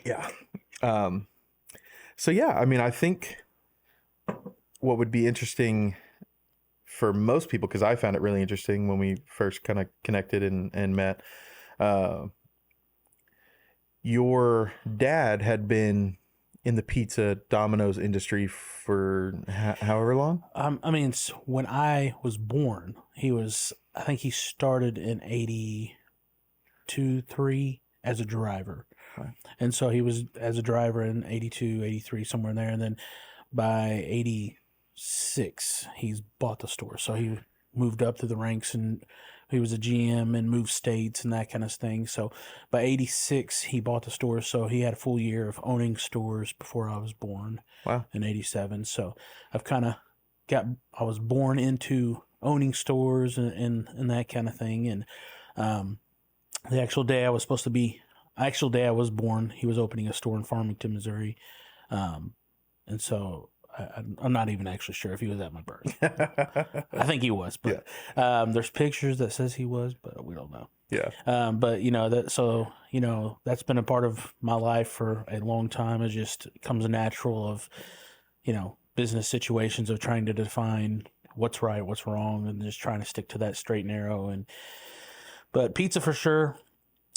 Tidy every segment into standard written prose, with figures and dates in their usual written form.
Yeah. Um, so yeah, I mean, I think what would be interesting for most people, because I found it really interesting when we first kind of connected and met, uh, your dad had been in the pizza Domino's industry for however long? I mean, when I was born, I think he started in 82, 3 as a driver. Wow. And so he was as a driver in 82, 83, somewhere in there. And then by 86, he's bought the store. So he moved up through the ranks and he was a GM and moved states and that kind of thing. So by 86, he bought the store. So he had a full year of owning stores before I was born. Wow. In 87. So I've kind of I was born into owning stores and that kind of thing. And the actual day I was born, he was opening a store in Farmington, Missouri. And so I'm not even actually sure if he was at my birth. I think he was, but there's pictures that says he was, but we don't know. Yeah. But that's been a part of my life for a long time. It just comes natural of, business situations of trying to define what's right, what's wrong, and just trying to stick to that straight and narrow. But pizza for sure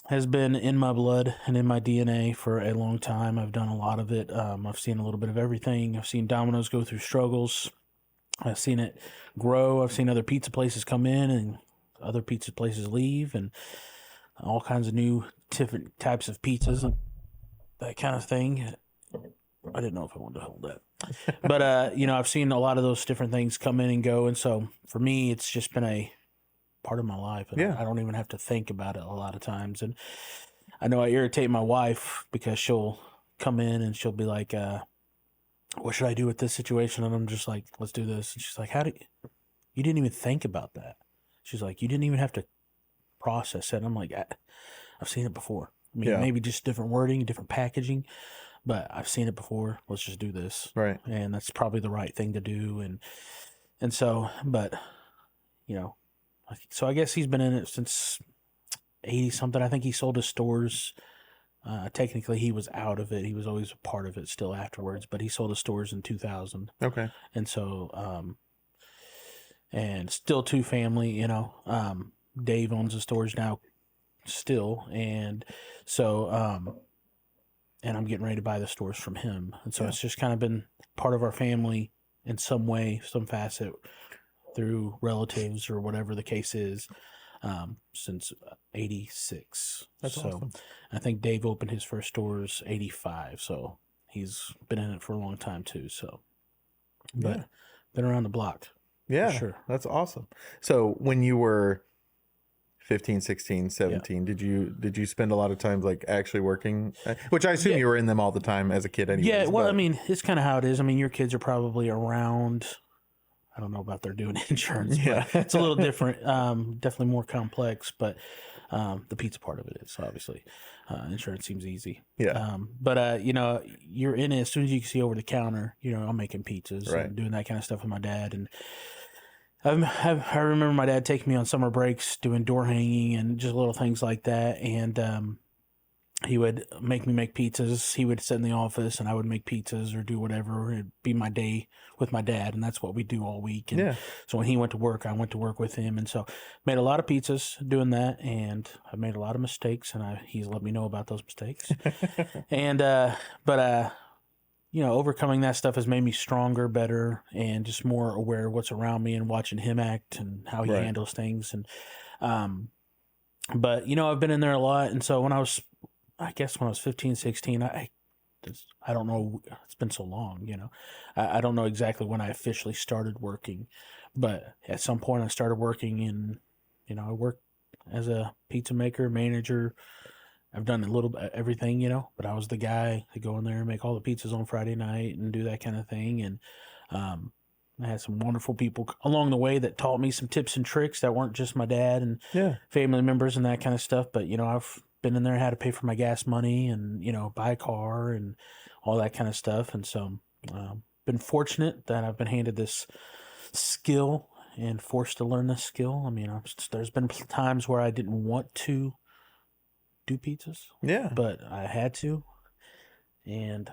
has been in my blood and in my DNA for a long time. I've done a lot of it. I've seen a little bit of everything. I've seen Domino's go through struggles. I've seen it grow. I've seen other pizza places come in and other pizza places leave, and all kinds of new different types of pizzas and that kind of thing. I didn't know if I wanted to hold that. But, I've seen a lot of those different things come in and go. And so for me, it's just been a part of my life. And I don't even have to think about it a lot of times. And I know I irritate my wife because she'll come in and she'll be like, what should I do with this situation? And I'm just like, let's do this. And she's like, you didn't even think about that. She's like, you didn't even have to process it. And I'm like, I've seen it before. I mean, maybe just different wording, different packaging, but I've seen it before. Let's just do this. Right. And that's probably the right thing to do. And so, but, so I guess he's been in it since 80 something. I think he sold his stores. Technically he was out of it. He was always a part of it still afterwards, but he sold his stores in 2000. Okay. And so, and still two family, Dave owns the stores now still. And so, and I'm getting ready to buy the stores from him. And so it's just kind of been part of our family in some way, some facet through relatives or whatever the case is, since 86. That's awesome. I think Dave opened his first stores 85. So he's been in it for a long time too. So, but been around the block. Yeah, sure. That's awesome. So when you were 15, 16, 17, did you spend a lot of time like actually working? Which I assume you were in them all the time as a kid anyways. Yeah, well, I mean, it's kind of how it is. I mean, your kids are probably around, I don't know about they're doing insurance, but it's a little different, definitely more complex, but the pizza part of it is obviously. Insurance seems easy. Yeah. But you're in it as soon as you can see over the counter, I'm making pizzas and doing that kind of stuff with my dad. And I remember my dad taking me on summer breaks doing door hanging and just little things like that. And he would make me make pizzas. He would sit in the office and I would make pizzas or do whatever. It'd be my day with my dad, and that's what we do all week. And so when he went to work, I went to work with him. And so made a lot of pizzas doing that, and I made a lot of mistakes, and he's let me know about those mistakes. And overcoming that stuff has made me stronger, better, and just more aware of what's around me and watching him act and how he handles things. And, but I've been in there a lot. And so when I was 15, 16, I don't know. It's been so long, I don't know exactly when I officially started working, but at some point I started working I worked as a pizza maker, manager. I've done a little bit everything, but I was the guy to go in there and make all the pizzas on Friday night and do that kind of thing. And I had some wonderful people along the way that taught me some tips and tricks that weren't just my dad and family members and that kind of stuff. But, I've been in there, had to pay for my gas money and, buy a car and all that kind of stuff. And so been fortunate that I've been handed this skill and forced to learn this skill. I mean, there's been times where I didn't want to do pizzas, but I had to, and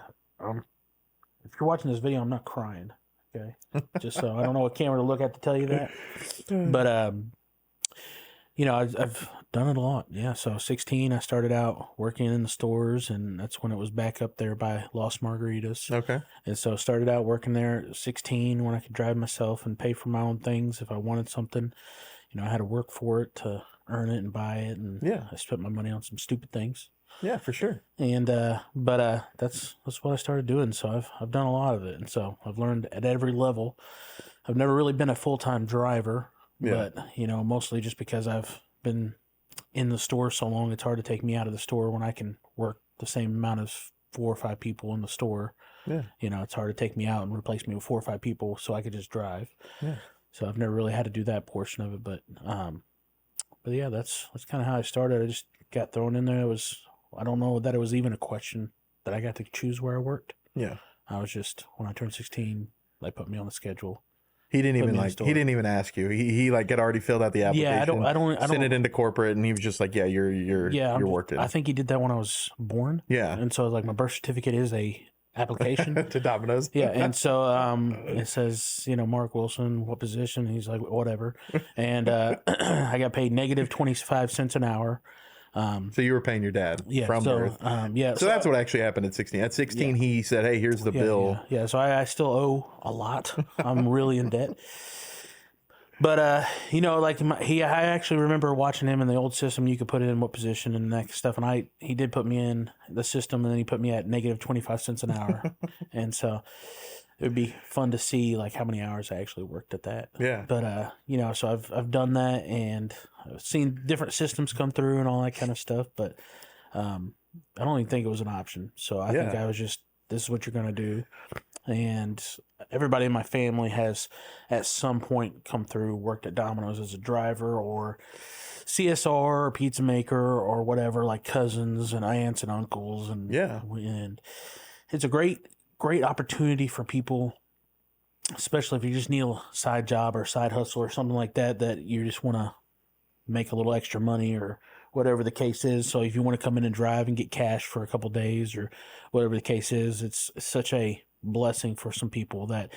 if you're watching this video, I'm not crying. Okay, just so I don't know what camera to look at to tell you that, but I've done it a lot. Yeah, so 16, I started out working in the stores, and that's when it was back up there by Lost Margaritas. Okay. And so started out working there at 16 when I could drive myself and pay for my own things if I wanted something. I had to work for it to earn it and buy it, and I spent my money on some stupid things. Yeah, for sure. And but that's what I started doing. So I've done a lot of it, and so I've learned at every level. I've never really been a full-time driver, but mostly just because I've been in the store so long, it's hard to take me out of the store when I can work the same amount as 4 or 5 people in the store. Yeah. It's hard to take me out and replace me with 4 or 5 people so I could just drive. Yeah. So I've never really had to do that portion of it, but yeah, that's kind of how I started. I just got thrown in there. I don't know that it was even a question that I got to choose where I worked. Yeah. I was just, when I turned 16, they put me on the schedule. He didn't even ask you. He like had already filled out the application. Yeah, I don't sent it into corporate, and he was just like, you're working. I think he did that when I was born. Yeah. And so like my birth certificate is a application to Domino's. Yeah, and so it says, Mark Wilson, what position? He's like, whatever. And I got paid negative 25 cents an hour. So you were paying your dad from birth. So that's what actually happened at 16. At 16, he said, hey, here's the bill. Yeah, so I still owe a lot. I'm really in debt. But, I actually remember watching him in the old system. You could put it in what position and that stuff. And he did put me in the system, and then he put me at negative 25 cents an hour. And so it would be fun to see like how many hours I actually worked at that. Yeah. But, so I've done that, and I've seen different systems come through and all that kind of stuff. But I don't even think it was an option. So I think I was just, this is what you're going to do. And everybody in my family has at some point come through, worked at Domino's as a driver or CSR or pizza maker or whatever, like cousins and aunts and uncles. And it's a great opportunity for people, especially if you just need a side job or side hustle or something like that, that you just want to make a little extra money or whatever the case is. So if you want to come in and drive and get cash for a couple days or whatever the case is, it's such a blessing for some people that,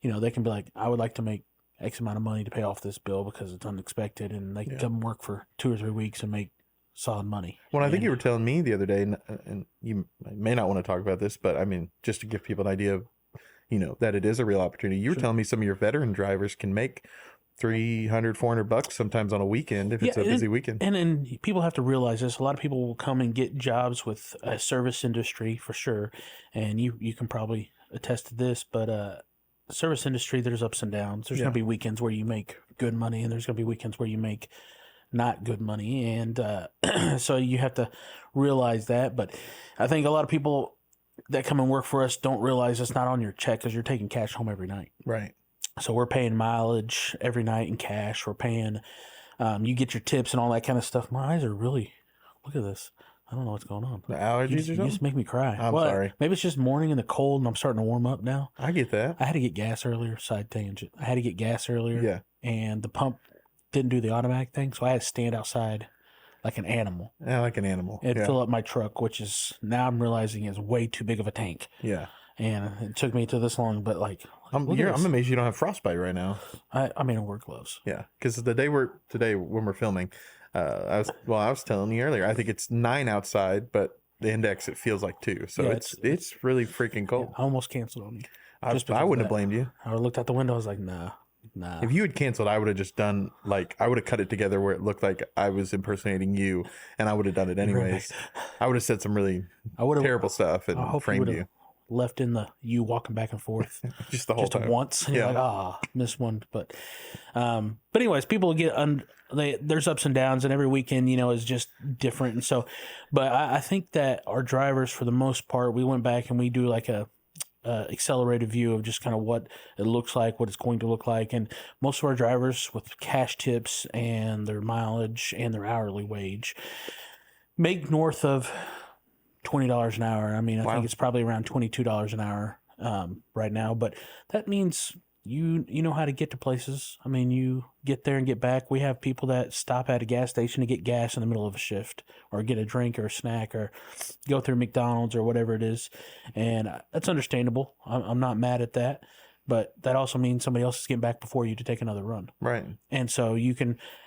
they can be like, I would like to make X amount of money to pay off this bill because it's unexpected, and they can come work for 2 or 3 weeks and make solid money. Well, I think you were telling me the other day, and you may not want to talk about this, but I mean, just to give people an idea of, that it is a real opportunity. You were telling me some of your veteran drivers can make $300-$400 sometimes on a weekend if it's a busy weekend. And people have to realize this. A lot of people will come and get jobs with a service industry for sure, and you can probably attest to this. But service industry, there's ups and downs. There's going to be weekends where you make good money, and there's going to be weekends where you make not good money, and so you have to realize that. But I think a lot of people that come and work for us don't realize it's not on your check because you're taking cash home every night. Right. So we're paying mileage every night in cash. We're paying, you get your tips and all that kind of stuff. My eyes are really, look at this. I don't know what's going on. The allergies or something? You just make me cry. I'm sorry. Maybe it's just morning in the cold and I'm starting to warm up now. I get that. I had to get gas earlier. Side tangent. I had to get gas earlier. Yeah. And the pump didn't do the automatic thing. So I had to stand outside like an animal. Yeah, like an animal. And fill up my truck, which is, now I'm realizing is way too big of a tank. Yeah. And it took me to this long, but like, I'm amazed you don't have frostbite right now. I mean, I wear gloves. Yeah, because today when we're filming, I was telling you earlier, I think it's 9 outside, but the index it feels like 2, so it's really freaking cold. I almost canceled on you. I wouldn't have blamed you. I looked out the window. I was like, nah. If you had canceled, I would have just done I would have cut it together where it looked like I was impersonating you, and I would have done it anyways. I would have said some really terrible stuff and framed you. Left in you walking back and forth just the whole time once. And you're like, missed one. But anyways, people get there's ups and downs, and every weekend, is just different. And so, but I think that our drivers, for the most part, we went back and we do like a accelerated view of just kind of what it looks like, what it's going to look like. And most of our drivers with cash tips and their mileage and their hourly wage make north of $20 an hour. I mean, I think it's probably around $22 an hour right now, but that means you know how to get to places. I mean, you get there and get back. We have people that stop at a gas station to get gas in the middle of a shift, or get a drink or a snack, or go through McDonald's or whatever it is, and that's understandable. I'm not mad at that, but that also means somebody else is getting back before you to take another run. Right. And so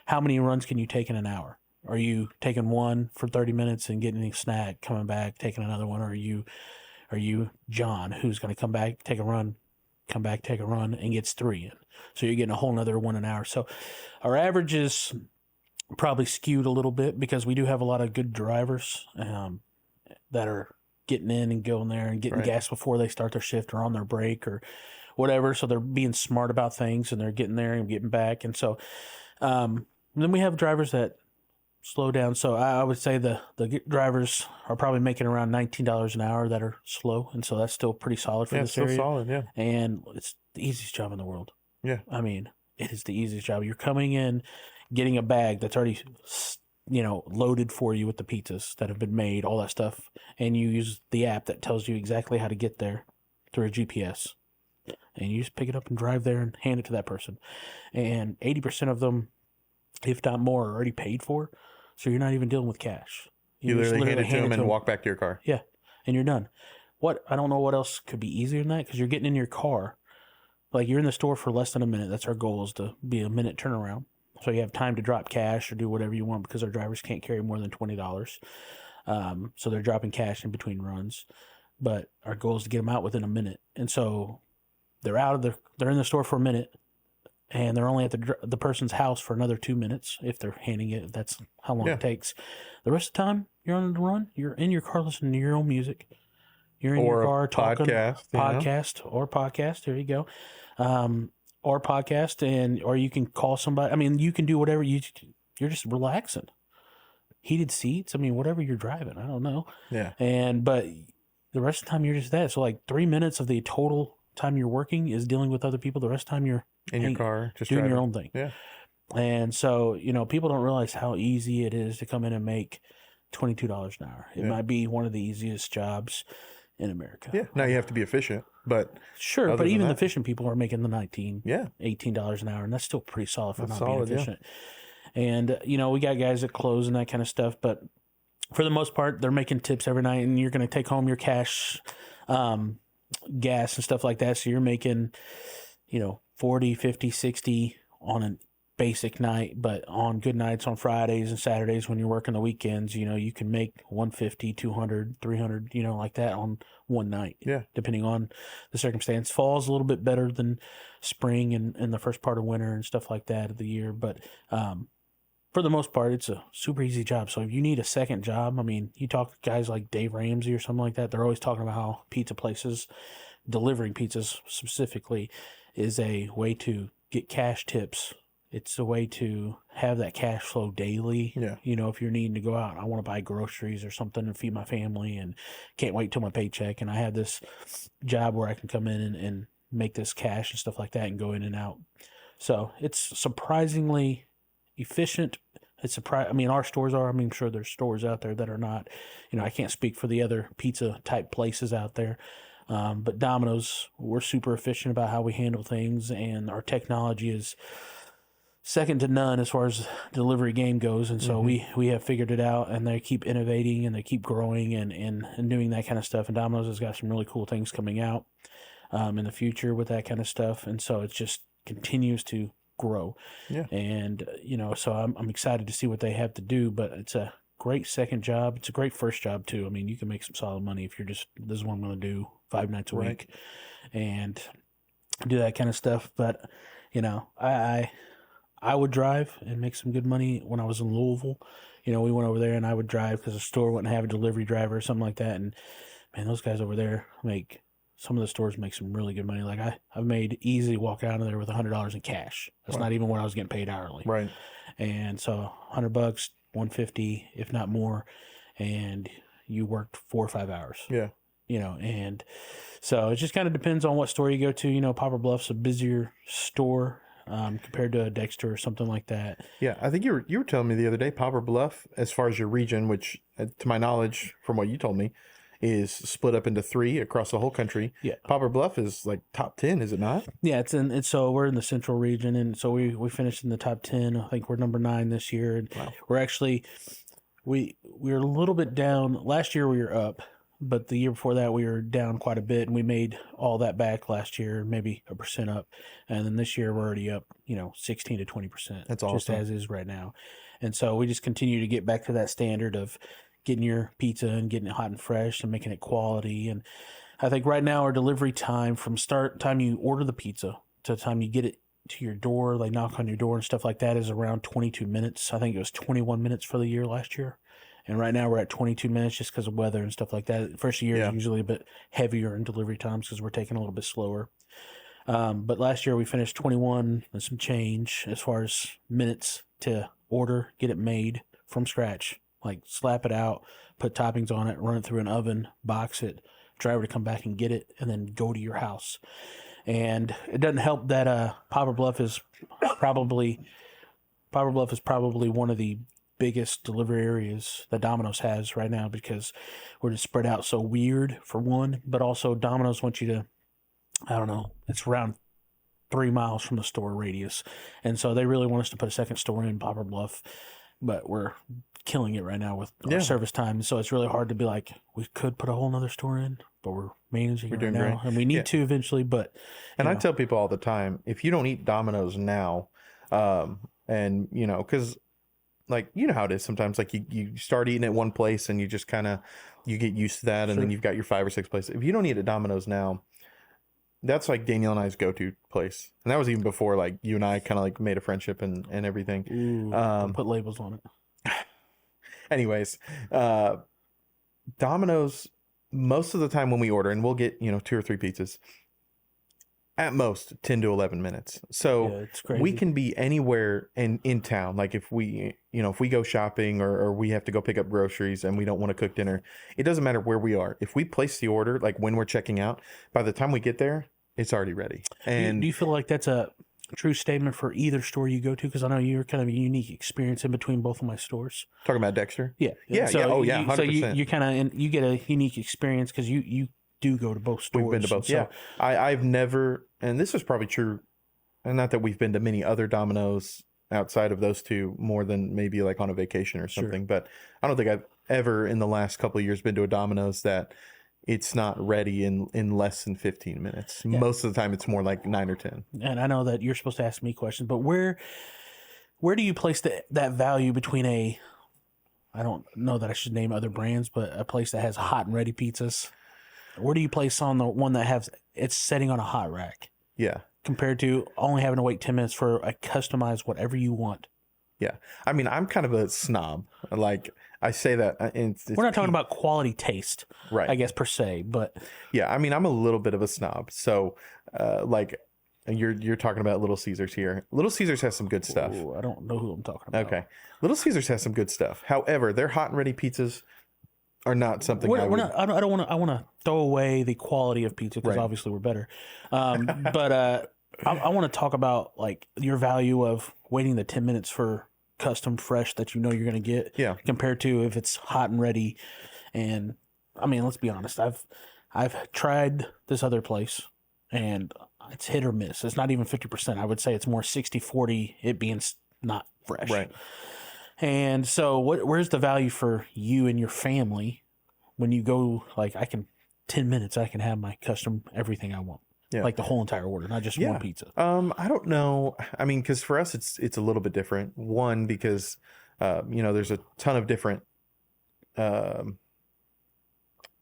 how many runs can you take in an hour? Are you taking one for 30 minutes and getting a snack, coming back, taking another one? Or are you John, who's going to come back, take a run, come back, take a run, and gets 3 in? So you're getting a whole nother 1 an hour. So our average is probably skewed a little bit because we do have a lot of good drivers that are getting in and going there and getting gas before they start their shift or on their break or whatever. So they're being smart about things and they're getting there and getting back. And so then we have drivers that slow down. So I would say the drivers are probably making around $19 an hour that are slow. And so that's still pretty solid for this area. Still solid, yeah. And it's the easiest job in the world. Yeah. I mean, it is the easiest job. You're coming in, getting a bag that's already, loaded for you with the pizzas that have been made, all that stuff. And you use the app that tells you exactly how to get there through a GPS. And you just pick it up and drive there and hand it to that person. And 80% of them, if not more, are already paid for. So you're not even dealing with cash. You literally hand it to them and walk back to your car. Yeah. And you're done. I don't know what else could be easier than that, because you're getting in your car. Like, you're in the store for less than a minute. That's our goal, is to be a minute turnaround. So you have time to drop cash or do whatever you want, because our drivers can't carry more than $20. So they're dropping cash in between runs. But our goal is to get them out within a minute. And so they're in the store for a minute, and they're only at the person's house for another 2 minutes if they're handing it. That's how long it takes. The rest of the time, you're on the run. You're in your car listening to your own music. You're in your car talking. Podcast. There you go. Or podcast, or you can call somebody. I mean, you can do whatever. You're just relaxing. Heated seats. I mean, whatever you're driving. I don't know. Yeah. But the rest of the time, you're just that. So like 3 minutes of the total time you're working is dealing with other people. The rest of the time, you're in your car, just doing driving your own thing. Yeah. And so, people don't realize how easy it is to come in and make $22 an hour. It might be one of the easiest jobs in America. Yeah. Now you have to be efficient, but sure. But even the efficient people are making the $18 an hour, and that's still pretty solid for not being efficient. Yeah. And we got guys that close and that kind of stuff, but for the most part, they're making tips every night, and you're going to take home your cash, gas and stuff like that. So you're making, 40, 50, 60 on a basic night, but on good nights, on Fridays and Saturdays, when you're working the weekends, you can make 150, 200, 300, like that on one night. Yeah. Depending on the circumstance. Fall's a little bit better than spring and the first part of winter and stuff like that of the year. But, for the most part, it's a super easy job. So if you need a second job, I mean, you talk to guys like Dave Ramsey or something like that, they're always talking about how pizza places, delivering pizzas specifically, is a way to get cash tips. It's a way to have that cash flow daily. Yeah. If you're needing to go out, I want to buy groceries or something and feed my family and can't wait till my paycheck. And I have this job where I can come in and make this cash and stuff like that and go in and out. So it's surprisingly efficient. Our stores are. I'm sure there's stores out there that are not. I can't speak for the other pizza type places out there. But Domino's, we're super efficient about how we handle things, and our technology is second to none as far as delivery game goes. And so we have figured it out, and they keep innovating and they keep growing and doing that kind of stuff. And Domino's has got some really cool things coming out in the future with that kind of stuff. And so it just continues to grow. Yeah. And, so I'm excited to see what they have to do, but it's a great second job. It's a great first job too. I mean, you can make some solid money if you're just, this is what I'm going to do 5 nights a week and do that kind of stuff. But, I would drive and make some good money when I was in Louisville. We went over there and I would drive because the store wouldn't have a delivery driver or something like that. And man, those guys over there some of the stores make some really good money. Like I've made easy walk out of there with $100 in cash. That's not even what I was getting paid hourly. Right. And so $100, $150, if not more. And you worked 4 or 5 hours. Yeah. And so it just kind of depends on what store you go to. Poplar Bluff's a busier store compared to a Dexter or something like that. Yeah, I think you were telling me the other day, Poplar Bluff, as far as your region, which to my knowledge, from what you told me, is split up into 3 across the whole country. Yeah. Poplar Bluff is like top 10, is it not? Yeah, it's so we're in the central region, and so we finished in the top 10. I think we're number 9 this year, and Wow. we're actually we're a little bit down. Last year we were up, but the year before that we were down quite a bit, and we made all that back last year, maybe 1% up, and then this year we're already up, 16 to 20%. That's just awesome. as is right now, and so we just continue to get back to that standard of getting your pizza and getting it hot and fresh and making it quality. And I think right now our delivery time from time you order the pizza to the time you get it to your door, like knock on your door and stuff like that, is around 22 minutes. I think it was 21 minutes for the year last year. And right now we're at 22 minutes just because of weather and stuff like that. First year is usually a bit heavier in delivery times because we're taking a little bit slower. But last year we finished 21 and some change as far as minutes to order, get it made from scratch. Like slap it out, put toppings on it, run it through an oven, box it, driver to come back and get it, and then go to your house. And it doesn't help that Poplar Bluff is probably one of the biggest delivery areas that Domino's has right now, because we're just spread out so weird, for one, but also Domino's wants you to, I don't know, it's around 3 miles from the store radius, and so they really want us to put a second store in Poplar Bluff, but we're killing it right now with our service time. So it's really hard to be like, we could put a whole nother store in, but we're managing it right now. Great. And we need to eventually, but I tell people all the time, if you don't eat Domino's now, and because like, how it is sometimes, like you start eating at one place and you just you get used to that, and then you've got your 5 or 6 places. If you don't eat at Domino's now, that's like Danielle and I's go-to place. And that was even before like you and I kind of like made a friendship and everything. Ooh, put labels on it. Anyways, Domino's, most of the time when we order, and we'll get 2 or 3 pizzas, at most 10 to 11 minutes. So it's crazy. we can be anywhere in town. Like if we go shopping or we have to go pick up groceries and we don't want to cook dinner, it doesn't matter where we are. If we place the order, like when we're checking out, by the time we get there, it's already ready. And do you feel like that's a true statement for either store you go to? Because I know you're kind of a unique experience in between both of my stores. Talking about Dexter? Yeah. So Oh, yeah. 100%. So you kind of you get a unique experience because you do go to both stores. We've been to both. So, I've never, and this is probably true, and not that we've been to many other Domino's outside of those 2 more than maybe like on a vacation or something, but I don't think I've ever in the last couple of years been to a Domino's that it's not ready in less than 15 minutes. Yeah. Most of the time it's more like 9 or 10. And I know that you're supposed to ask me questions, but where do you place that value between I don't know that I should name other brands, but a place that has hot and ready pizzas? Where do you place on the one that it's setting on a hot rack? Yeah. Compared to only having to wait 10 minutes for a customized whatever you want. Yeah. I mean, I'm kind of a snob. Like I say that. We're not talking about quality taste, right? I guess per se, but yeah. I mean, I'm a little bit of a snob. So, like, you're talking about Little Caesars here. Little Caesars has some good stuff. Ooh, I don't know who I'm talking about. Okay. Little Caesars has some good stuff. However, their hot and ready pizzas are not something I want to throw away the quality of pizza because obviously we're better. But I want to talk about like your value of waiting the 10 minutes for custom fresh that you're going to get compared to if it's hot and ready. And I mean, let's be honest. I've tried this other place and it's hit or miss. It's not even 50%. I would say it's more 60-40, it being not fresh. Right. And so where's the value for you and your family when you go, like, 10 minutes, I can have my custom everything I want. Yeah. Like the whole entire order, not just one pizza. I don't know. I mean, because for us, it's a little bit different. One, because, there's a ton of different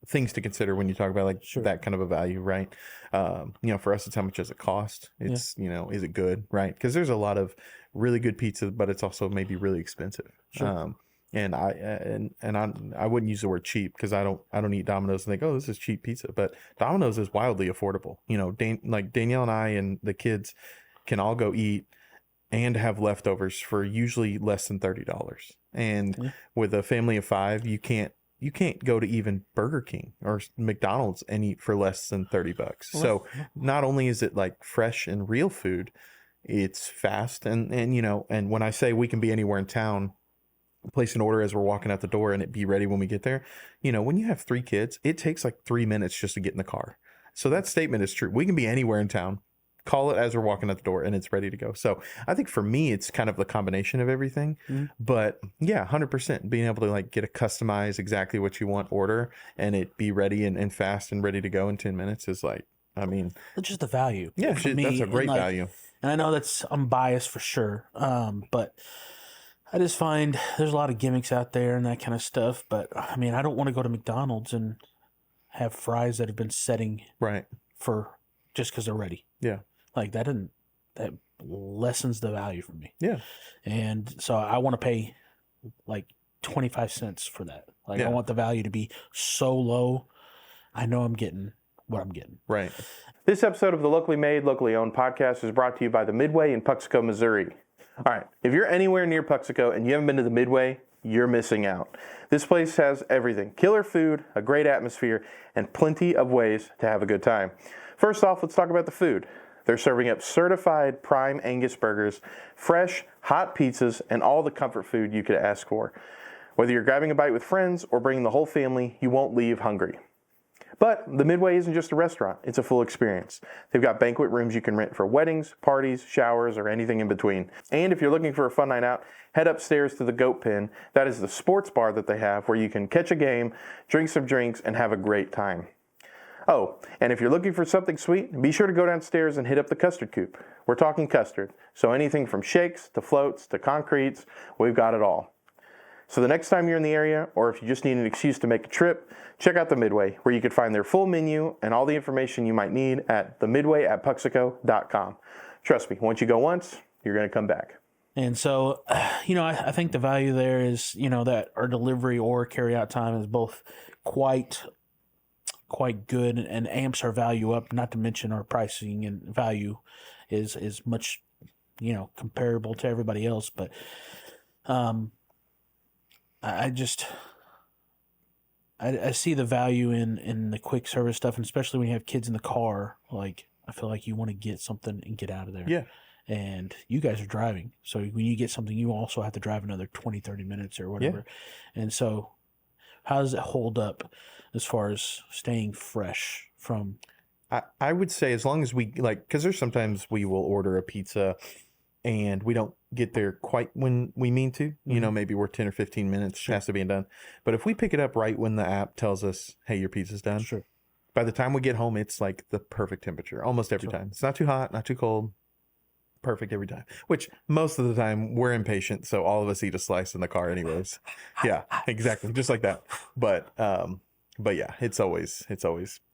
things to consider when you talk about like that kind of a value, right? For us, it's how much does it cost? It's, is it good, right? Because there's a lot of really good pizza, but it's also maybe really expensive. Sure. And I wouldn't use the word cheap because I don't eat Domino's and think, oh, this is cheap pizza. But Domino's is wildly affordable. Like Danielle and I and the kids can all go eat and have leftovers for usually less than $30. And with a family of 5, you can't go to even Burger King or McDonald's and eat for less than $30. So not only is it like fresh and real food, it's fast. And when I say we can be anywhere in town, place an order as we're walking out the door and it be ready when we get there. You know, when you have 3 kids, it takes like 3 minutes just to get in the car. So that statement is true. We can be anywhere in town, call it as we're walking out the door, and it's ready to go. So I think for me, it's kind of the combination of everything. But yeah, 100% being able to like get a customized exactly what you want order and it be ready and fast and ready to go in 10 minutes is like, I mean, It's just the value. yeah, for me, that's a and, great like, value. And I know I'm biased for sure. But I just find there's a lot of gimmicks out there and that kind of stuff. But I mean, I don't want to go to McDonald's and have fries that have been setting Right. for just because they're ready. Yeah. Like that lessens the value for me. Yeah. And so I want to pay like 25 cents for that. Like I want the value to be so low. I know I'm getting what I'm getting. Right. This episode of the Locally Made, Locally Owned podcast is brought to you by the Midway in Puxico, Missouri. All right, if you're anywhere near Puxico and you haven't been to the Midway, you're missing out. This place has everything. Killer food, a great atmosphere, and plenty of ways to have a good time. First off, let's talk about the food. They're serving up certified prime Angus burgers, fresh, hot pizzas, and all the comfort food you could ask for. Whether you're grabbing a bite with friends or bringing the whole family, you won't leave hungry. But the Midway isn't just a restaurant, it's a full experience. They've got banquet rooms you can rent for weddings, parties, showers, or anything in between. And if you're looking for a fun night out, head upstairs to the Goat Pen. That is the sports bar that they have where you can catch a game, drink some drinks, and have a great time. Oh, and if you're looking for something sweet, be sure to go downstairs and hit up the custard coop. We're talking custard, so anything from shakes to floats to concretes, we've got it all. So the next time you're in the area, or if you just need an excuse to make a trip, check out the Midway, where you can find their full menu and all the information you might need at themidway@puxico.com. Trust me, once you go once, you're going to come back. And so, I think the value there is, that our delivery or carry out time is both quite good and amps our value up, not to mention our pricing and value is much, comparable to everybody else. But, I see the value in the quick service stuff, and especially when you have kids in the car. Like, I feel like you want to get something and get out of there. Yeah. And you guys are driving. So when you get something, you also have to drive another 20, 30 minutes or whatever. Yeah. And so how does it hold up as far as staying fresh from? I would say as long as we because there's sometimes we will order a pizza and we don't get there quite when we mean to, maybe we're 10 or 15 minutes has to be done. But if we pick it up right when the app tells us, hey, your pizza's done. Sure. By the time we get home, it's like the perfect temperature almost every time. It's not too hot, not too cold. Perfect every time, which most of the time we're impatient. So all of us eat a slice in the car anyways. Yeah, exactly. Just like that. But yeah, it's always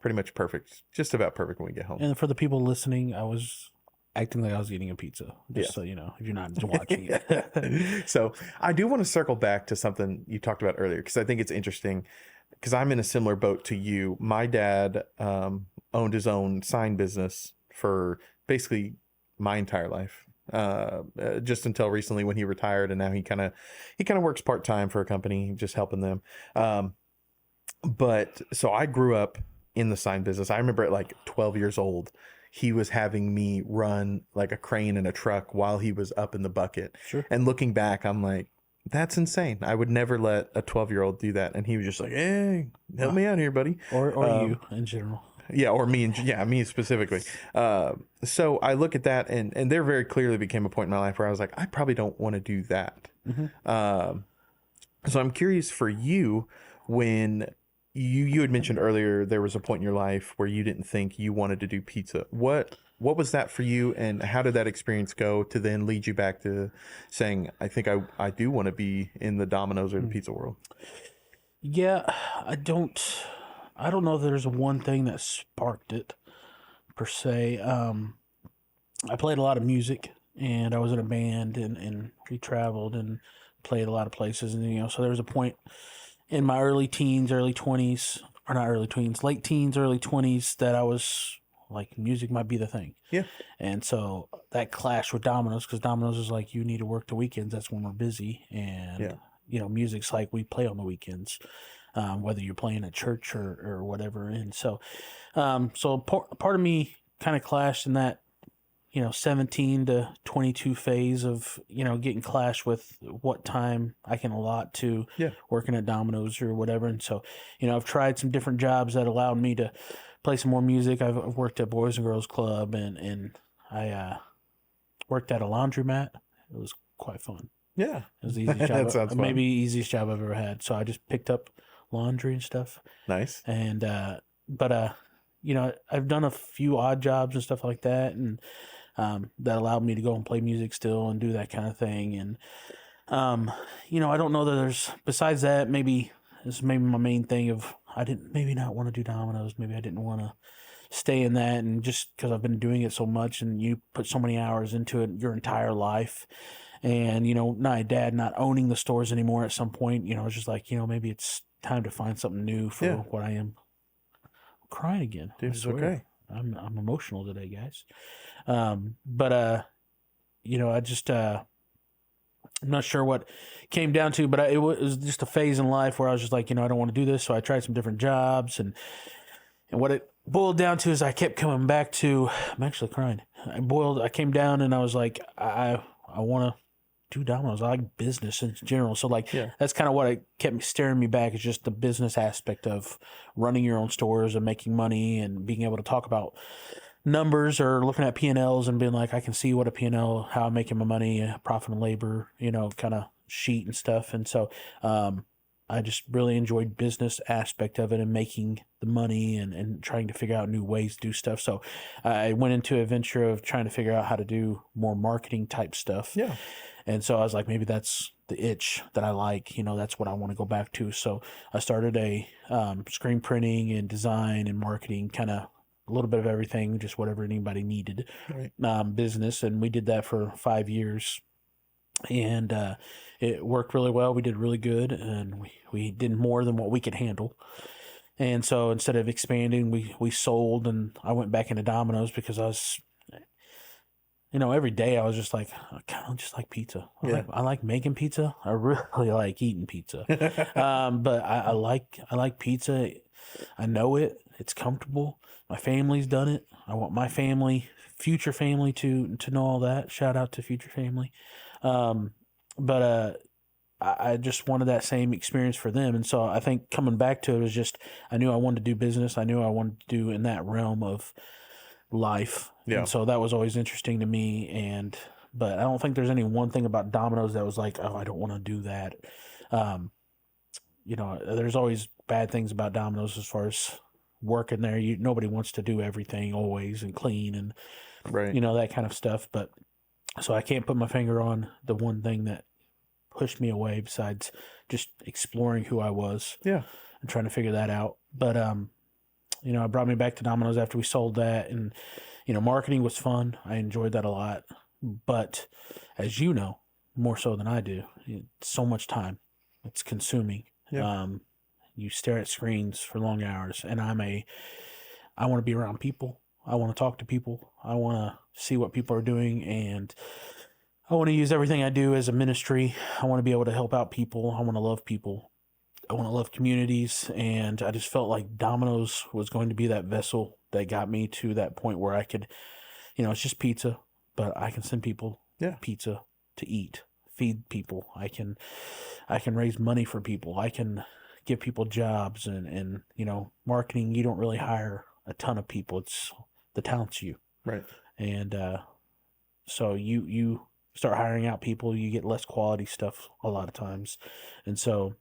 pretty much perfect. Just about perfect when we get home. And for the people listening, I was acting like I was eating a pizza, just so you know, if you're not watching it. So I do want to circle back to something you talked about earlier, because I think it's interesting, because I'm in a similar boat to you. My dad owned his own sign business for basically my entire life, just until recently when he retired, and now he kind of works part-time for a company, just helping them. But so I grew up in the sign business. I remember at like 12 years old, he was having me run like a crane in a truck while he was up in the bucket. Sure. And looking back, I'm like, that's insane. I would never let a 12-year-old do that. And he was just like, hey, help me out here, buddy. Or you in general. Yeah, or me specifically. So I look at that, and there very clearly became a point in my life where I was like, I probably don't want to do that. Mm-hmm. So I'm curious for you, when you had mentioned earlier there was a point in your life where you didn't think you wanted to do pizza. What was that for you, and how did that experience go to then lead you back to saying, I think I do want to be in the Domino's or the pizza world? Yeah, I don't know if there's one thing that sparked it per se. I played a lot of music, and I was in a band, and we traveled and played a lot of places, and so there was a point in my late teens, early 20s that I was like, music might be the thing. Yeah. And so that clashed with Domino's, because Domino's is like, you need to work the weekends. That's when we're busy. And, music's like, we play on the weekends, whether you're playing at church or whatever. And so, part of me kind of clashed in that 17 to 22 phase of, getting clashed with what time I can allot to working at Domino's or whatever. And so, I've tried some different jobs that allowed me to play some more music. I've worked at Boys and Girls Club, and I worked at a laundromat. It was quite fun. Yeah. It was the easiest That job, sounds fun. maybe easiest job I've ever had. So I just picked up laundry and stuff. Nice. And, but I've done a few odd jobs and stuff like that. And, that allowed me to go and play music still and do that kind of thing. And, I don't know that there's, besides that, maybe this is maybe my main thing of, I didn't maybe not want to do Domino's. Maybe I didn't want to stay in that. And just because I've been doing it so much and you put so many hours into it your entire life. And, my dad not owning the stores anymore at some point, it's just like, maybe it's time to find something new for what I am. I'm crying again. Dude, it's okay. I'm emotional today, guys. I just, I'm not sure what came down to, but it was just a phase in life where I was just like, I don't want to do this. So I tried some different jobs, and what it boiled down to is I kept coming back to, I'm actually crying. I came down and I was like, I want to do Domino's. I like business in general. So that's kind of what kept staring me back, is just the business aspect of running your own stores and making money and being able to talk about numbers or looking at P&Ls and being like, I can see what a P&L, how I'm making my money, profit and labor, kind of sheet and stuff. And so, I just really enjoyed business aspect of it and making the money and trying to figure out new ways to do stuff. So I went into a venture of trying to figure out how to do more marketing type stuff. Yeah. And so I was like, maybe that's the itch that I like, that's what I want to go back to. So I started a screen printing and design and marketing, kind of a little bit of everything, just whatever anybody needed, business. And we did that for 5 years. And it worked really well. We did really good, and we did more than what we could handle. And so instead of expanding, we sold, and I went back into Domino's because I was, every day I was just like, I kind of just like pizza. I like making pizza. I really like eating pizza. But I like pizza. I know it. It's comfortable. My family's done it. I want my family, future family, to know all that. Shout out to future family. But I just wanted that same experience for them. And so I think coming back to it was just, I knew I wanted to do business. I knew I wanted to do in that realm of life. Yeah. And so that was always interesting to me. But I don't think there's any one thing about Domino's that was like, oh, I don't want to do that. There's always bad things about Domino's as far as working there. Nobody wants to do everything always and clean and, that kind of stuff. But so I can't put my finger on the one thing that pushed me away besides just exploring who I was. Yeah. And trying to figure that out. But, it brought me back to Domino's after we sold that. And, marketing was fun. I enjoyed that a lot. But as you know, more so than I do, it's so much time. It's consuming. Yeah. You stare at screens for long hours. And I want to be around people. I want to talk to people. I want to see what people are doing, and I want to use everything I do as a ministry. I want to be able to help out people. I want to love people. I want to love communities, and I just felt like Domino's was going to be that vessel that got me to that point where I could, it's just pizza, but I can send people pizza to eat, feed people. I can raise money for people. I can give people jobs, and marketing, you don't really hire a ton of people. It's the talent's you. Right. And so you start hiring out people, you get less quality stuff a lot of times. And so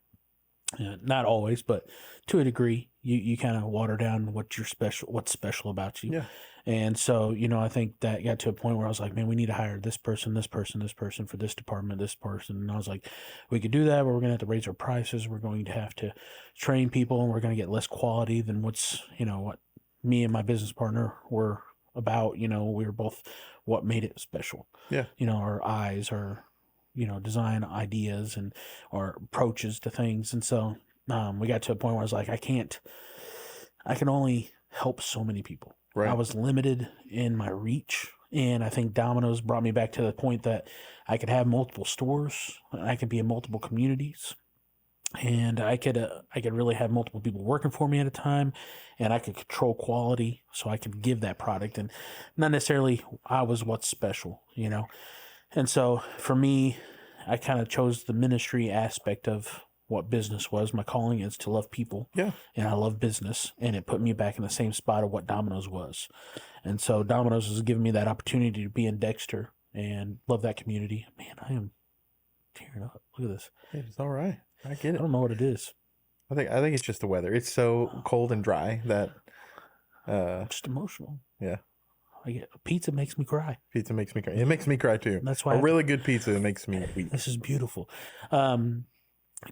not always, but to a degree, you kind of water down what's special about you. Yeah. And so, I think that got to a point where I was like, man, we need to hire this person for this department, this person. And I was like, we could do that, but we're going to have to raise our prices. We're going to have to train people, and we're going to get less quality than what me and my business partner were about. We were both what made it special. Yeah. Our eyes, our, design ideas and our approaches to things. And so we got to a point where I was like, I can only help so many people. Right. I was limited in my reach. And I think Domino's brought me back to the point that I could have multiple stores. I could be in multiple communities. and I could really have multiple people working for me at a time, and I could control quality, so I could give that product, and not necessarily I was what's special, you know. And so for me, I kind of chose the ministry aspect of what business was. My calling is to love people, Yeah. and I love business, and it put me back in the same spot of what Domino's was. And so Domino's has given me that opportunity to be in Dexter and love that community. Man, I am tearing up. Look at this. It's all right. I get I it. don't know what it is. I think it's just the weather. It's so cold and dry that I'm just emotional. yeah. Pizza makes me cry. Pizza makes me cry. It makes me cry too. That's why a really good pizza makes me weep. This is beautiful. Can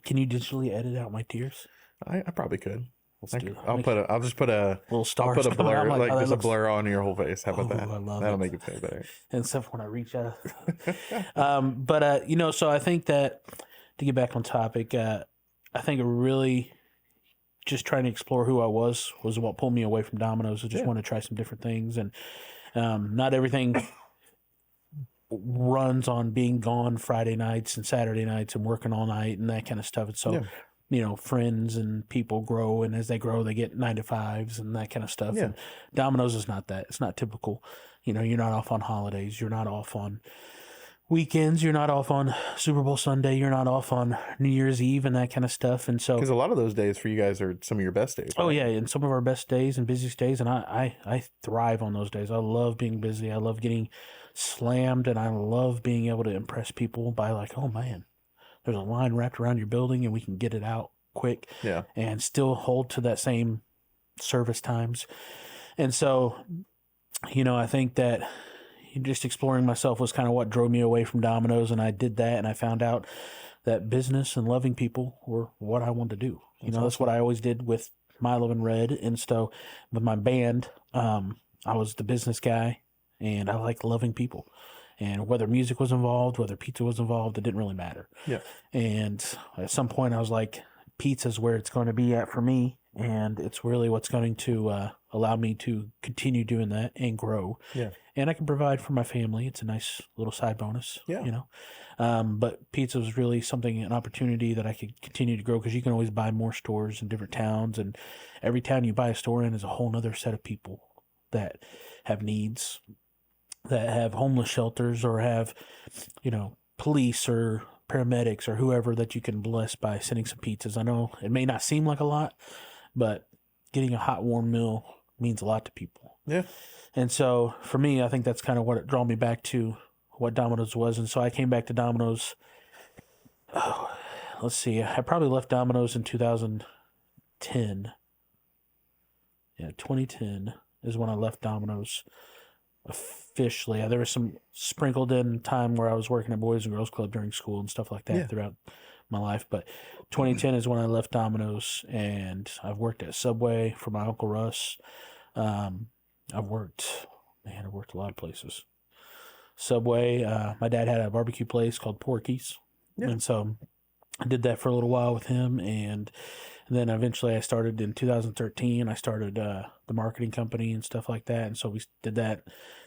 you digitally edit out my tears? I probably could. Let's do it. I'll just put a little stars. I'll put a coming out. blur, I'm like oh, just that a blur on your whole face. How about Oh, that? I love That'll it. make it feel better. And stuff when I reach out. So I think that to get back on topic, I think it really just trying to explore who I was what pulled me away from Domino's. I just want to try some different things, and not everything runs on being gone Friday nights and Saturday nights and working all night and that kind of stuff. And so, friends and people grow, and as they grow, they get 9-to-5s and that kind of stuff. Yeah. And Domino's is not that. It's not typical. You're not off on holidays. You're not off on weekends. You're not off on Super Bowl Sunday. You're not off on New Year's Eve and that kind of stuff. And so, Because a lot of those days for you guys are some of your best days. oh right? yeah, and some of our best days and busiest days, and I thrive on those days. I love being busy. I love getting slammed, and I love being able to impress people by like, oh man, there's a line wrapped around your building, and we can get it out quick, Yeah. and still hold to that same service times. And so, I think that just exploring myself was kind of what drove me away from Domino's, and I did that, and I found out that business and loving people were what I wanted to do. That's what I always did with Milo and Red. And so with my band, I was the business guy, and I like loving people. And whether music was involved, whether pizza was involved, it didn't really matter. Yeah. And at some point I was like, pizza's where it's going to be at for me. And it's really what's going to allow me to continue doing that and grow. Yeah. And I can provide for my family. It's a nice little side bonus. Yeah. But pizza was really an opportunity that I could continue to grow, because you can always buy more stores in different towns. And every town you buy a store in is a whole nother set of people that have needs, that have homeless shelters, or have, police or paramedics or whoever that you can bless by sending some pizzas. I know it may not seem like a lot, but getting a hot, warm meal means a lot to people. Yeah. And so for me, I think that's kind of what it drew me back to what Domino's was. And so I came back to Domino's. Let's see. I probably left Domino's in 2010. Yeah, 2010 is when I left Domino's officially. There was some sprinkled in time where I was working at Boys and Girls Club during school and stuff like that throughout my life. But 2010 is when I left Domino's, and I've worked at Subway for my Uncle Russ. I've worked a lot of places. Subway. My dad had a barbecue place called Porky's. Yeah. And so I did that for a little while with him. And then eventually I started in 2013. I started the marketing company and stuff like that. And so we did that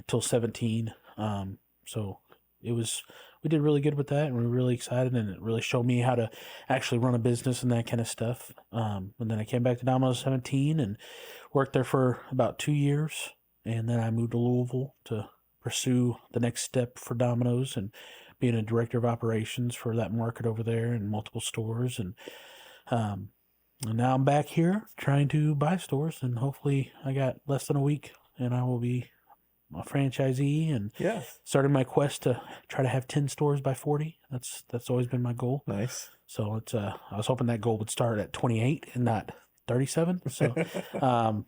till 17. So we did really good with that, and we were really excited, and it really showed me how to actually run a business and that kind of stuff. And then I came back to Domino's 17 and worked there for about 2 years. And then I moved to Louisville to pursue the next step for Domino's and being a director of operations for that market over there in multiple stores. And now I'm back here trying to buy stores, and hopefully I got less than a week and I will be a franchisee and starting my quest to try to have 10 stores by 40. That's always been my goal. Nice. So it's I was hoping that goal would start at 28 and not 37. So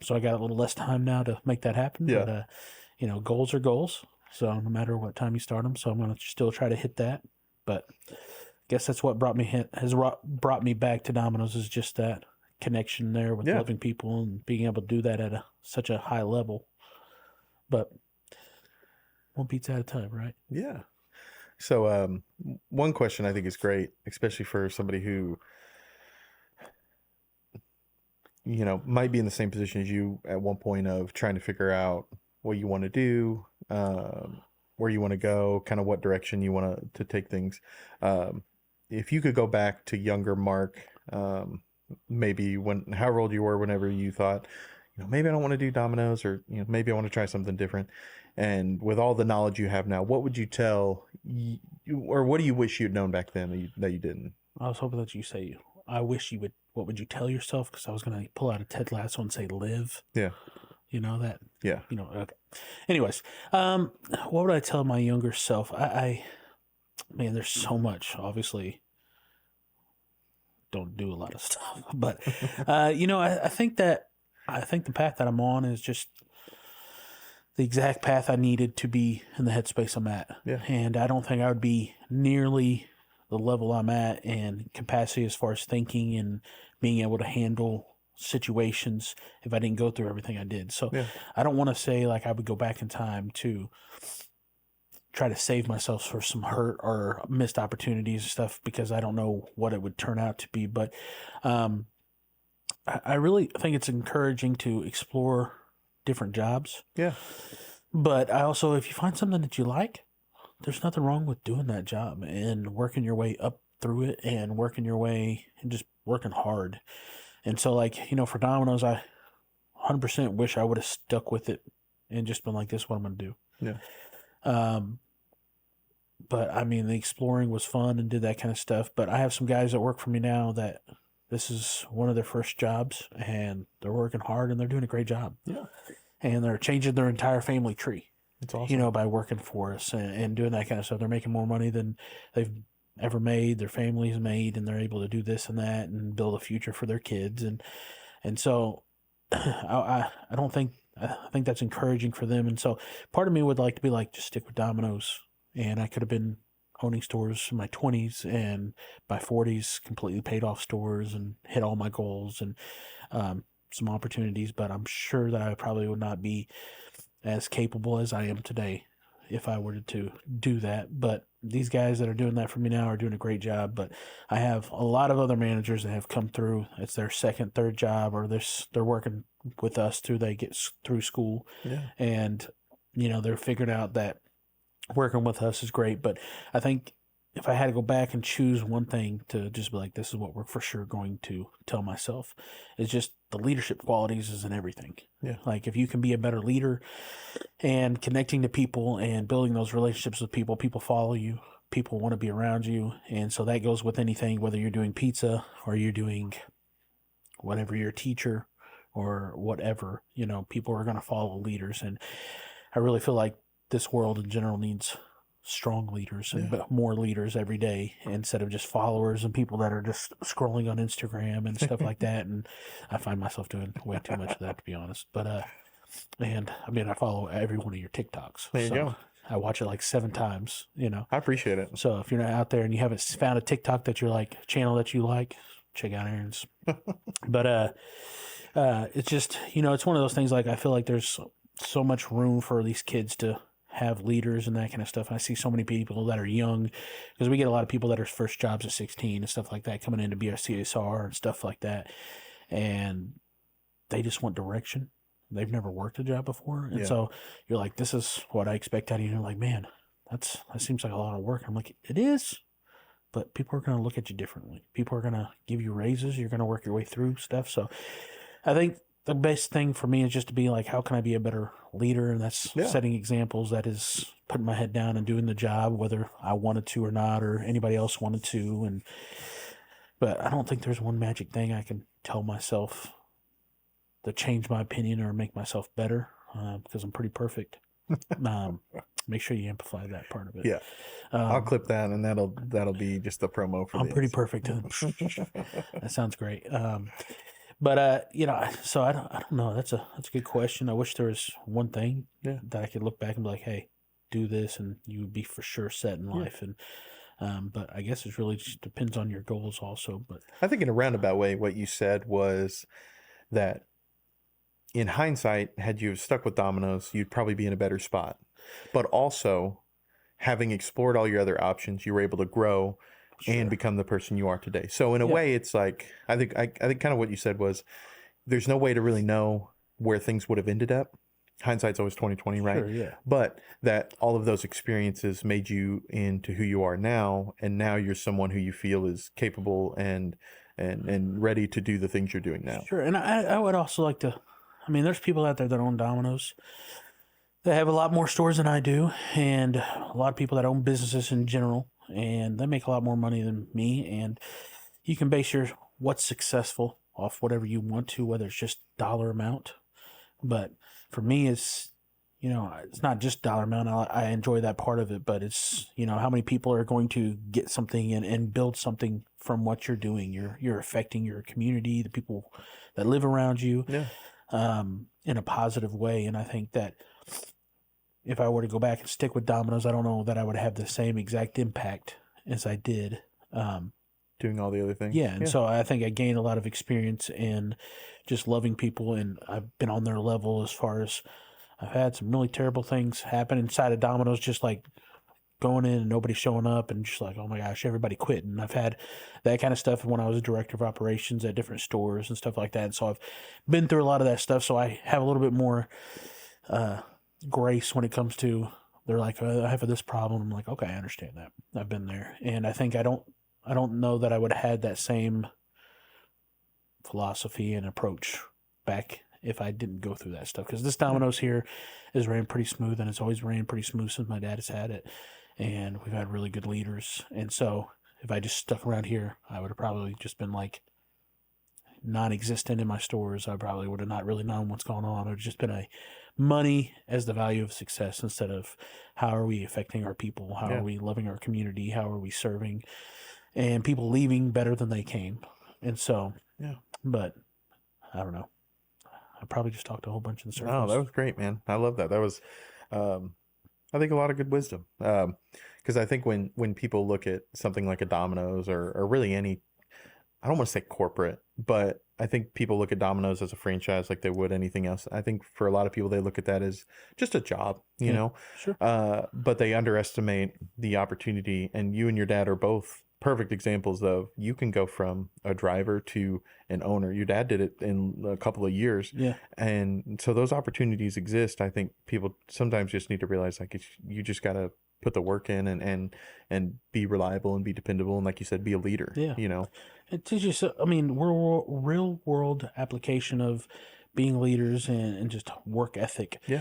so I got a little less time now to make that happen. Yeah. But goals are goals. So no matter what time you start them, so I'm going to still try to hit that. But I guess that's what brought me back to Domino's, is just that connection there with loving people and being able to do that at such a high level. But one pizza at a time, right? Yeah. So one question I think is great, especially for somebody who, might be in the same position as you at one point of trying to figure out what you want to do, where you want to go, kind of what direction you want to take things. If you could go back to younger Mark maybe however old you were, whenever you thought, maybe I don't want to do Domino's, or, maybe I want to try something different. And with all the knowledge you have now, what would you tell you, or what do you wish you'd known back then that you didn't? I was hoping that you say, I wish you would, what would you tell yourself? Because I was going to pull out a Ted Lasso and say, live. Yeah. That. Yeah. Okay. Anyways, what would I tell my younger self? Man, there's so much, obviously. Don't do a lot of stuff, but, I think the path that I'm on is just the exact path I needed to be in the headspace I'm at. Yeah. And I don't think I would be nearly the level I'm at and capacity as far as thinking and being able to handle situations if I didn't go through everything I did. So Yeah. I don't want to say like I would go back in time to try to save myself for some hurt or missed opportunities and stuff, because I don't know what it would turn out to be. But I really think it's encouraging to explore different jobs. Yeah. But I also, if you find something that you like, there's nothing wrong with doing that job and working your way up through it and working your way and just working hard. And so, like, for Domino's, I 100% wish I would have stuck with it and just been like, this is what I'm going to do. Yeah. But I mean, the exploring was fun and did that kind of stuff. But I have some guys that work for me now that this is one of their first jobs, and they're working hard and they're doing a great job. Yeah. And they're changing their entire family tree. It's awesome. By working for us and doing that kind of stuff. They're making more money than they've ever made, their family's made, and they're able to do this and that and build a future for their kids. And so I think that's encouraging for them. And so part of me would like to be like, just stick with Domino's. And I could have been owning stores in my 20s, and by 40s completely paid off stores and hit all my goals and some opportunities. But I'm sure that I probably would not be as capable as I am today if I were to do that. But these guys that are doing that for me now are doing a great job. But I have a lot of other managers that have come through. It's their second, third job, or they're working with us till they get through school. Yeah. And, they're figuring out that working with us is great. But I think if I had to go back and choose one thing to just be like, this is what we're for sure going to tell myself, is just the leadership qualities is in everything. Yeah. Like, if you can be a better leader and connecting to people and building those relationships with people, people follow you, people want to be around you. And so that goes with anything, whether you're doing pizza or you're doing whatever, you're a teacher or whatever, people are going to follow leaders. And I really feel like this world in general needs strong leaders and more leaders every day, instead of just followers and people that are just scrolling on Instagram and stuff like that. And I find myself doing way too much of that, to be honest. But and I mean, I follow every one of your TikToks. There you go. I watch it like 7 times. I appreciate it. So if you're not out there and you haven't found a TikTok that you're like, channel that you like, check out Aaron's. But it's just, it's one of those things. Like, I feel like there's so much room for these kids to have leaders and that kind of stuff. And I see so many people that are young, because we get a lot of people that are first jobs at 16 and stuff like that coming in to be our CSR and stuff like that. And they just want direction. They've never worked a job before. And so you're like, this is what I expect out of you. And you're like, man, that seems like a lot of work. I'm like, it is, but people are going to look at you differently. People are going to give you raises. You're going to work your way through stuff. So I think the best thing for me is just to be like, how can I be a better leader? And that's setting examples. That is putting my head down and doing the job, whether I wanted to or not, or anybody else wanted to. But I don't think there's one magic thing I can tell myself to change my opinion or make myself better, because I'm pretty perfect. Make sure you amplify that part of it. Yeah. I'll clip that, and that'll be just the promo for I'm pretty perfect. That sounds great. But so I don't know. That's a good question. I wish there was one thing that I could look back and be like, hey, do this, and you would be for sure set in life. And but I guess it really just depends on your goals also. But I think in a roundabout way, what you said was that in hindsight, had you stuck with Domino's, you'd probably be in a better spot. But also, having explored all your other options, you were able to grow and become the person you are today. So in a way, it's like, I think kind of what you said was, there's no way to really know where things would have ended up. Hindsight's always 20/20, right? Sure, yeah. But that all of those experiences made you into who you are now, and now you're someone who you feel is capable and and ready to do the things you're doing now. Sure. And I would also like to, I mean, there's people out there that own Domino's that have a lot more stores than I do, and a lot of people that own businesses in general, and they make a lot more money than me. And you can base your what's successful off whatever you want to, whether it's just dollar amount. But for me, it's, you know, it's not just dollar amount. I enjoy that part of it, but it's, you know, how many people are going to get something and build something from what you're doing. You're affecting your community, the people that live around you, in a positive way. And I think that if I were to go back and stick with Domino's, I don't know that I would have the same exact impact as I did. Doing all the other things. Yeah, and so I think I gained a lot of experience in just loving people, and I've been on their level as far as I've had some really terrible things happen inside of Domino's, just like going in and nobody showing up and just like, oh my gosh, everybody quit. And I've had that kind of stuff when I was a director of operations at different stores and stuff like that. And so I've been through a lot of that stuff, so I have a little bit more grace when it comes to, they're like, I have this problem. I'm like, okay, I understand that. I've been there. And I think I don't know that I would have had that same philosophy and approach back if I didn't go through that stuff. Because this Domino's here is ran pretty smooth, and it's always ran pretty smooth since my dad has had it. And we've had really good leaders. And so if I just stuck around here, I would have probably just been like non-existent in my stores. I probably would have not really known what's going on. It would have just been a money as the value of success instead of how are we affecting our people? How are we loving our community? How are we serving? And people leaving better than they came. And so, but I don't know. I probably just talked a whole bunch in circles. Oh, that was great, man. I love that. That was, I think, a lot of good wisdom. Because I think when people look at something like a Domino's or really any, I don't want to say corporate, but I think people look at Domino's as a franchise like they would anything else. I think for a lot of people, they look at that as just a job, you know? Sure. But they underestimate the opportunity. And you and your dad are both perfect examples of you can go from a driver to an owner. Your dad did it in a couple of years. Yeah. And so those opportunities exist. I think people sometimes just need to realize like you just got to put the work in and be reliable and be dependable. And like you said, be a leader, you know? It teaches, I mean, we're real world application of being leaders and just work ethic. Yeah.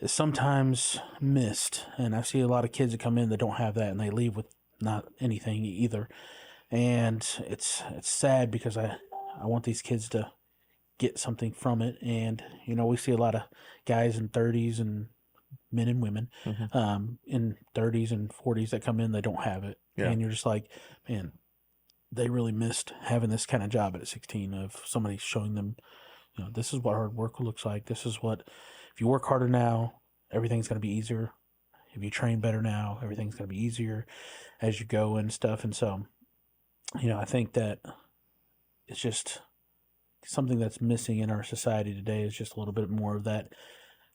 Is sometimes missed. And I see a lot of kids that come in that don't have that and they leave with not anything either. And it's sad because I want these kids to get something from it. And, you know, we see a lot of guys in 30s and men and women in 30s and 40s that come in, they don't have it. Yeah. And you're just like, man, they really missed having this kind of job at 16 of somebody showing them, you know, this is what hard work looks like. This is what, if you work harder now, everything's going to be easier. If you train better now, everything's going to be easier as you go and stuff. And so, you know, I think that it's just something that's missing in our society today is just a little bit more of that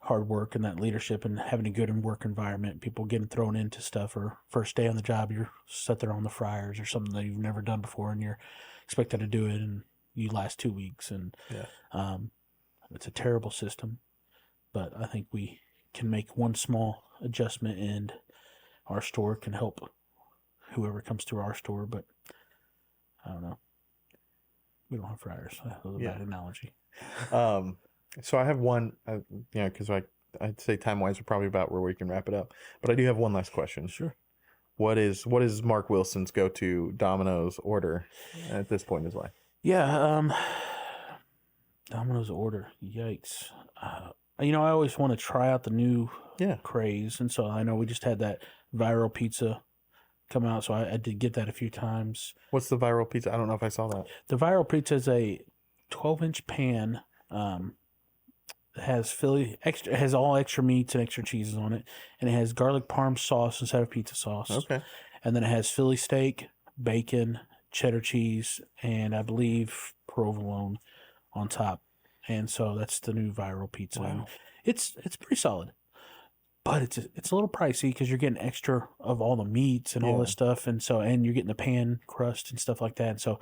hard work and that leadership and having a good work environment. People getting thrown into stuff, or first day on the job, you're set there on the fryers or something that you've never done before and you're expected to do it and you last 2 weeks. And it's a terrible system, but I think we can make one small adjustment and our store can help whoever comes through our store. But I don't know. We don't have fryers. That was a bad analogy. So I have one, because I'd say time-wise we're probably about where we can wrap it up. But I do have one last question. Sure. What is Mark Wilson's go-to Domino's order at this point in his life? Yeah, Domino's order. Yikes. You know, I always want to try out the new craze. And so I know we just had that viral pizza come out. So I did get that a few times. What's the viral pizza? I don't know if I saw that. The viral pizza is a 12-inch pan. It has all extra meats and extra cheeses on it, and it has garlic parm sauce instead of pizza sauce. Okay. And then it has Philly steak, bacon, cheddar cheese, and I believe provolone on top. And so that's the new viral pizza. Wow. It's pretty solid, but it's a little pricey because you're getting extra of all the meats and all this stuff, and you're getting the pan crust and stuff like that. And so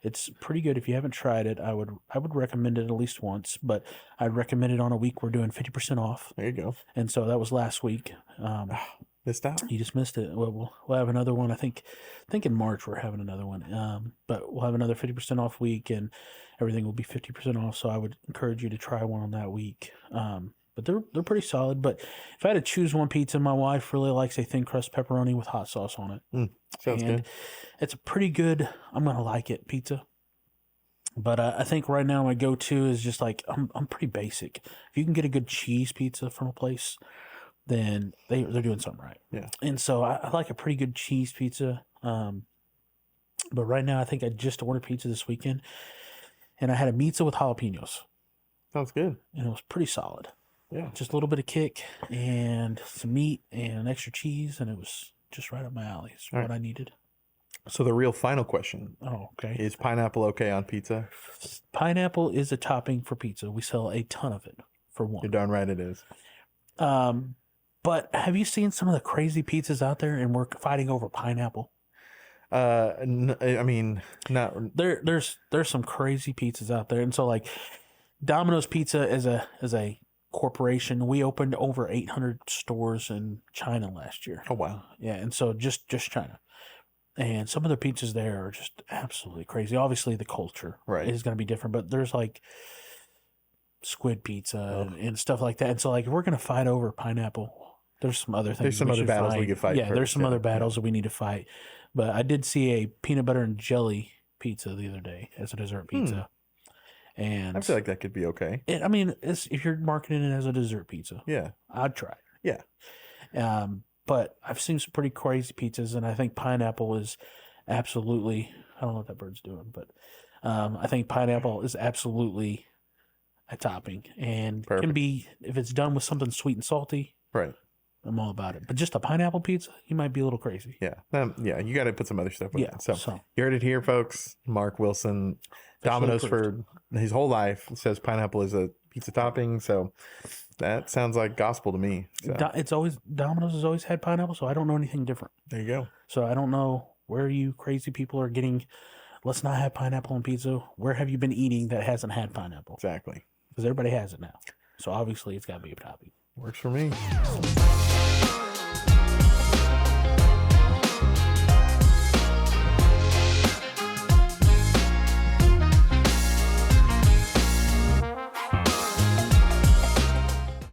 it's pretty good. If you haven't tried it, I would recommend it at least once, but I'd recommend it on a week we're doing 50% off. There you go. And so that was last week. Missed out. You just missed it. We'll have another one. I think in March we're having another one. But we'll have another 50% off week, and everything will be 50% off. So I would encourage you to try one on that week. But they're pretty solid. But if I had to choose one pizza, my wife really likes a thin crust pepperoni with hot sauce on it. Sounds good. It's a pretty good, I'm gonna like it pizza. But I think right now my go-to is just like I'm pretty basic. If you can get a good cheese pizza from a place, then they're doing something right. Yeah. And so I like a pretty good cheese pizza. But right now I think I just ordered pizza this weekend, and I had a pizza with jalapenos, Sounds good. and it was pretty solid. Yeah. Just a little bit of kick and some meat and extra cheese, and it was just right up my alley. It's what I needed. So the real final question Oh, okay. is: pineapple okay on pizza? Pineapple is a topping for pizza. We sell a ton of it for one. You're darn right it is. But have you seen some of the crazy pizzas out there, and we're fighting over pineapple? I mean, not There's some crazy pizzas out there, and so like Domino's Pizza as a corporation, we opened over 800 stores in China last year. Oh wow. Yeah, and so just China, and some of the pizzas there are just absolutely crazy. Obviously, the culture is going to be different, but there's like squid pizza and stuff like that. And so like if we're going to fight over pineapple, there's some other things. There's some other battles we could fight. Yeah, there's some other battles that we need to fight. But I did see a peanut butter and jelly pizza the other day as a dessert pizza. And I feel like that could be okay. If you're marketing it as a dessert pizza, Yeah. I'd try it. Yeah. But I've seen some pretty crazy pizzas, and I think pineapple is absolutely, I don't know what that bird's doing, but I think pineapple is absolutely a topping, and can be, if it's done with something sweet and salty, Right. I'm all about it. But just a pineapple pizza, you might be a little crazy. Yeah. You got to put some other stuff with it. So so you heard it here, folks. Mark Wilson, Domino's for his whole life, says pineapple is a pizza topping. So that sounds like gospel to me. So. Domino's has always had pineapple, so I don't know anything different. There you go. So I don't know where you crazy people are getting, let's not have pineapple on pizza. Where have you been eating that hasn't had pineapple? Exactly. Because everybody has it now. So obviously it's got to be a topping. Works for me.